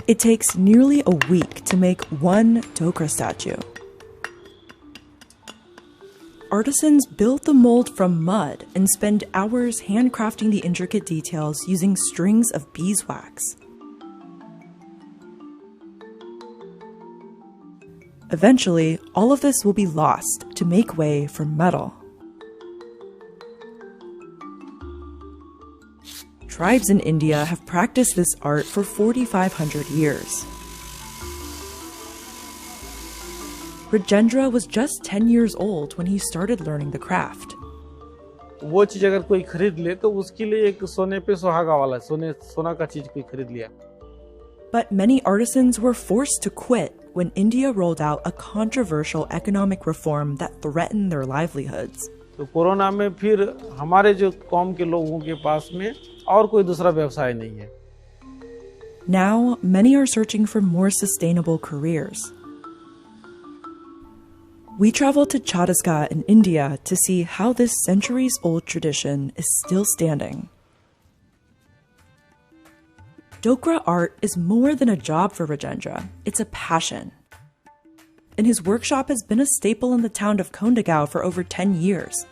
It takes nearly a week to make one Dhokra statue. Artisans build the mold from mud and spend hours handcrafting the intricate details using strings of beeswax. Eventually, all of this will be lost to make way for metal. Tribes in India have practiced this art for 4,500 years. Rajendra was just 10 years old when he started learning the craft. वो चीज अगर कोई खरीद ले तो उसके लिए एक सोने पे सुहागा वाला सोना का चीज कोई खरीद लिया. But many artisans were forced to quit when India rolled out a controversial economic reform that threatened their livelihoods. तो कोरोना में फिर हमारे जो कौम के लोगों के पास में और कोई दूसरा व्यवसाय नहीं है. Now, many are searching for more sustainable careers. We traveled to Chhattisgarh in India to see how this centuries-old tradition is still standing. Dhokra art is more than a job for Rajendra, it's a passion. And his workshop has been a staple in the town of Kondagaon for over 10 years.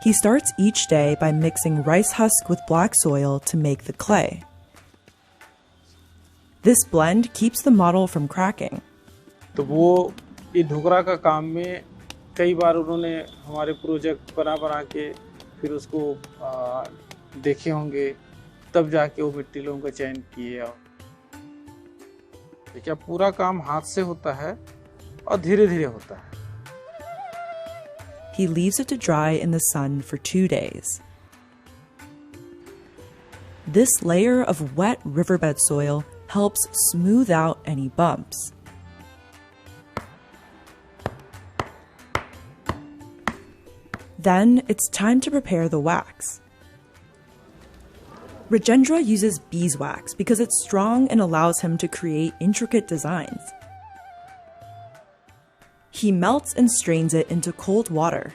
He starts each day by mixing rice husk with black soil to make the clay. This blend keeps the model from cracking. तो वो ये ढोकरा का काम में कई बार उन्होंने हमारे project बना के फिर उसको देखे होंगे, तब जाके वो मिट्टी लोगों का चयन किए. और क्या पूरा काम हाथ से होता है और धीरे-धीरे होता है. He leaves it to dry in the sun for 2 days. This layer of wet riverbed soil helps smooth out any bumps. Then it's time to prepare the wax. Rajendra uses beeswax because it's strong and allows him to create intricate designs. He melts and strains it into cold water.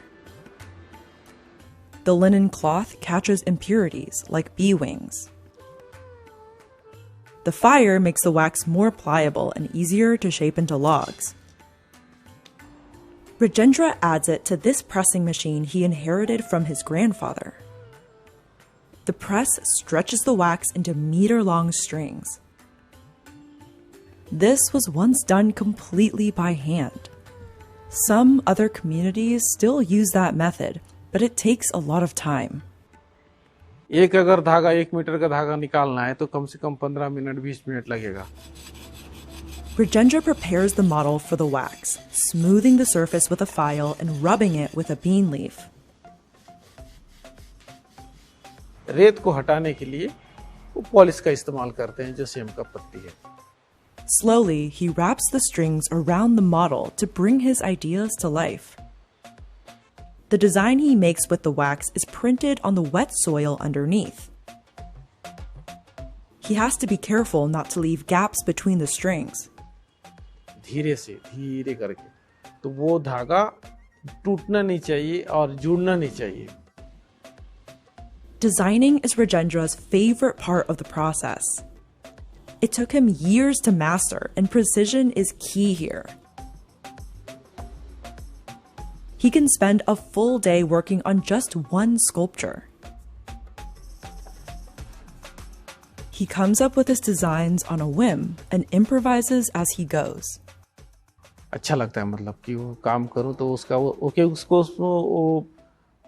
The linen cloth catches impurities like bee wings. The fire makes the wax more pliable and easier to shape into logs. Rajendra adds it to this pressing machine he inherited from his grandfather. The press stretches the wax into meter-long strings. This was once done completely by hand. Some other communities still use that method, but it takes a lot of time. एक अगर धागा 1 metre का धागा निकालना है तो कम से कम 15 minute 20 minute लगेगा. Rajendra prepares the model for the wax, smoothing the surface with a file and rubbing it with a bean leaf. रेत को हटाने के लिए वो पॉलिश का इस्तेमाल करते हैं जो सेम का पत्ती है. Slowly, he wraps the strings around the model to bring his ideas to life. The design he makes with the wax is printed on the wet soil underneath. He has to be careful not to leave gaps between the strings. धीरे से धीरे करके तो वो धागा टूटना नहीं चाहिए और जुड़ना नहीं चाहिए. Designing is Rajendra's favorite part of the process. It took him years to master, and precision is key here. He can spend a full day working on just one sculpture. He comes up with his designs on a whim and improvises as he goes. अच्छा लगता है मतलब कि वो काम करूं तो उसका उसको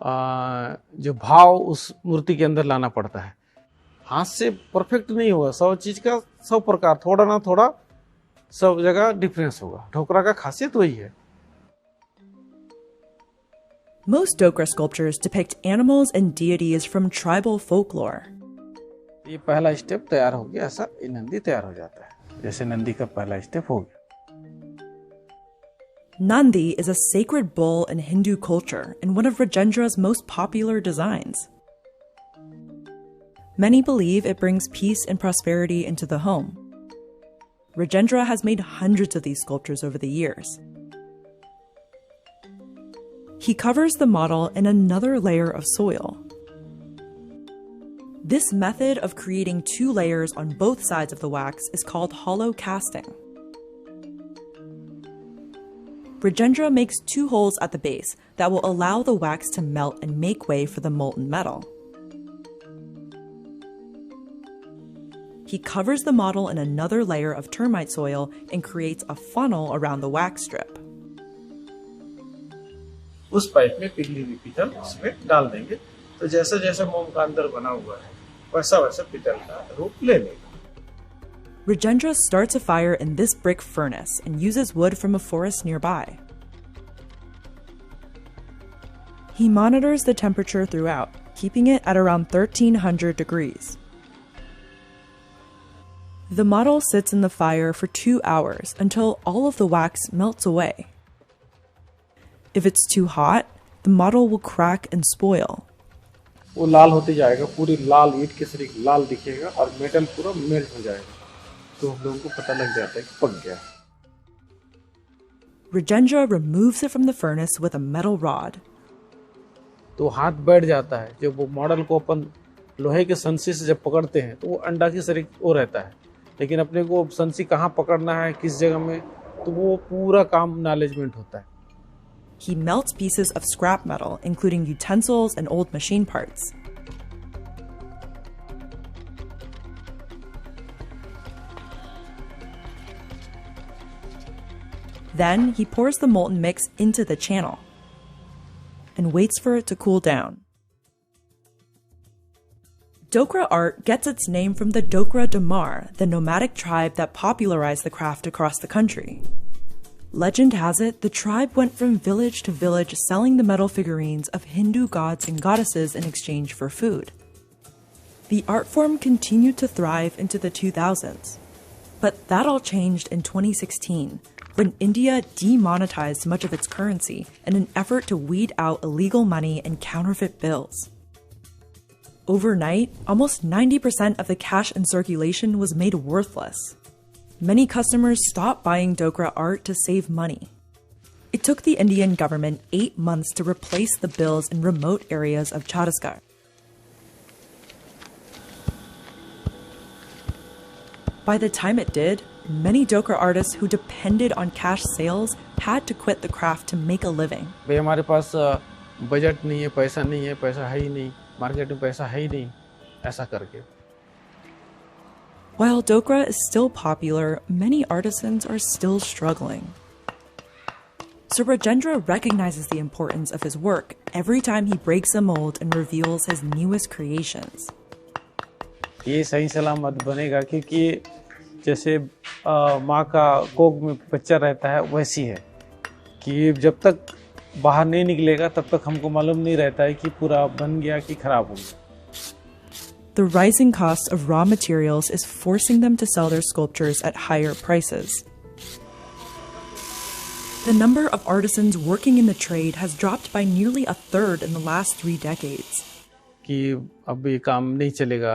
जो भाव उस मूर्ति के अंदर लाना पड़ता है. हाथ से परफेक्ट नहीं होगा. 100 चीज का 100 प्रकार, थोड़ा ना थोड़ा सब जगह डिफरेंस होगा. ढोकरा का खासियत वही है. Most Dhokra sculptures depict animals and deities from tribal folklore. ये पहला स्टेप तैयार हो गया, ऐसा ये नंदी तैयार हो जाता है. जैसे नंदी का पहला स्टेप हो गया. Nandi is a sacred bull in Hindu culture and one of Rajendra's most popular designs. Many believe it brings peace and prosperity into the home. Rajendra has made hundreds of these sculptures over the years. He covers the model in another layer of soil. This method of creating two layers on both sides of the wax is called hollow casting. Rajendra makes two holes at the base that will allow the wax to melt and make way for the molten metal. He covers the model in another layer of termite soil and creates a funnel around the wax strip. उस pipe में पिघली हुई पीतल उसमें डाल देंगे तो जैसा जैसा मोम का अंदर बना हुआ है वैसा वैसा पीतल का रूप ले लेगा. Rajendra starts a fire in this brick furnace and uses wood from a forest nearby. He monitors the temperature throughout, keeping it at around 1300 degrees. The model sits in the fire for 2 hours until all of the wax melts away. If it's too hot, the model will crack and spoil. वो लाल होते जाएगा, पूरी लाल ईंट के सरीख लाल दिखेगा और metal पूरा melt हो जाएगा. तो हम लोगों को पता लग जाता है कि पक गया. Rajendra removes it from the furnace with a metal rod. तो हाथ बैठ जाता है. जब वो मॉडल को अपन लोहे के संसी से जब पकड़ते हैं तो वो अंडा की सरीख वो रहता है. लेकिन अपने को संसी कहाँ पकड़ना है, किस जगह में, तो वो पूरा काम मैनेजमेंट होता है. He melts pieces of scrap metal, including utensils and old machine parts. Then he pours the molten mix into the channel and waits for it to cool down. Dhokra art gets its name from the Dhokra Damar, the nomadic tribe that popularized the craft across the country. Legend has it the tribe went from village to village selling the metal figurines of Hindu gods and goddesses in exchange for food. The art form continued to thrive into the 2000s. But that all changed in 2016, when India demonetized much of its currency in an effort to weed out illegal money and counterfeit bills. Overnight, almost 90% of the cash in circulation was made worthless. Many customers stopped buying Dhokra art to save money. It took the Indian government 8 months to replace the bills in remote areas of Chhattisgarh. By the time it did, many Dhokra artists who depended on cash sales had to quit the craft to make a living. भाई हमारे पास budget नहीं है, पैसा है ही नहीं, market में पैसा है ही नहीं, ऐसा करके. While Dhokra is still popular, many artisans are still struggling. So Rajendra recognizes the importance of his work every time he breaks a mold and reveals his newest creations. ये सही सलामत बनेगा क्योंकि जैसे माँ का कोख में बच्चा रहता है वैसी है कि जब तक बाहर नहीं निकलेगा तब तक हमको मालूम नहीं रहता है कि पूरा बन गया कि खराब हो गया. The rising cost of raw materials is forcing them to sell their sculptures at higher prices. The number of artisans working in the trade has dropped by nearly a third in the last 3 decades. कि अब ये काम नहीं चलेगा,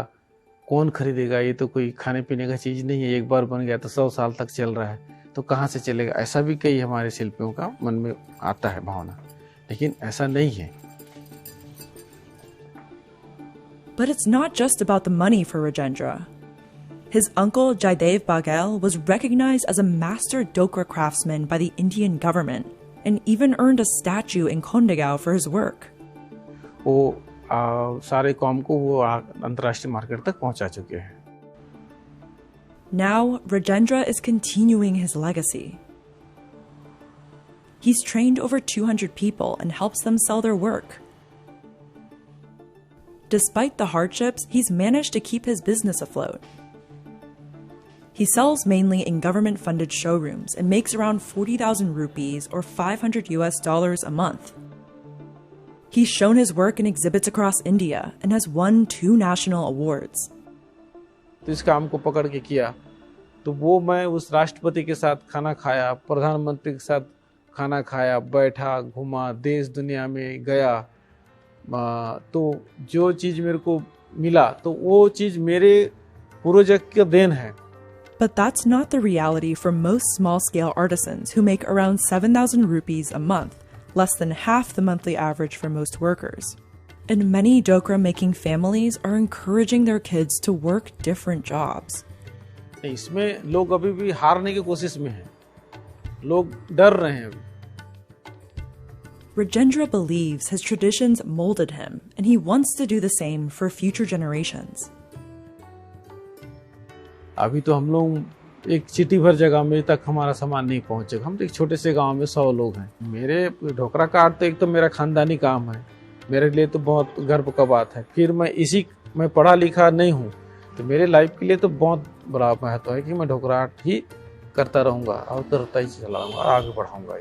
कौन खरीदेगा, ये तो कोई खाने पीने का चीज़ नहीं है, एक बार बन गया तो 100 साल तक चल रहा है, तो कहाँ से चलेगा. ऐसा भी कई हमारे शिल्पियों का मन में आता है भावना, लेकिन ऐसा नहीं है. But it's not just about the money for Rajendra. His uncle Jaidev Baghel was recognized as a master Dhokra craftsman by the Indian government and even earned a statue in Kondegao for his work. वो सारे काम को वो अंतर्राष्ट्रीय market तक पहुंचा चुके हैं. Now, Rajendra is continuing his legacy. He's trained over 200 people and helps them sell their work. Despite the hardships, he's managed to keep his business afloat. He sells mainly in government-funded showrooms and makes around 40,000 rupees or $500 a month. He's shown his work in exhibits across India and has won 2 national awards. तो इस काम को पकड़ के किया तो वो मैं उस राष्ट्रपति के साथ खाना खाया, प्रधानमंत्री के साथ खाना खाया, बैठा, घूमा, देश दुनिया में गया, तो जो चीज़ मेरे को मिला तो वो चीज़ मेरे पूर्वज का देन है. But that's not the reality for most small-scale artisans who make around 7,000 rupees a month, less than half the monthly average for most workers. and many Dhokra making families are encouraging their kids to work different jobs. इसमें लोग अभी भी हारने की कोशिश में हैं, लोग डर रहे हैं अभी। Rajendra believes his traditions molded him, and he wants to do the same for future generations. अभी तो हम लोग एक चिट्ठी भर जगह में तक हमारा सामान नहीं पहुंचेगा। हम तो एक छोटे से गांव में 100 लोग हैं। मेरे ढोकरा का आर्ट तो एक तो मेरा खानदानी काम है, मेरे लिए तो बहुत गर्व का बात है। फिर मैं पढ़ा लिखा नहीं हूँ, तो मेरे लाइफ के लिए तो बहुत बड़ा महत्व है कि मैं ढोकरा आर्ट ही करता रहूँगा और करता ही चलाऊँगा और आगे बढ़ाऊँगा।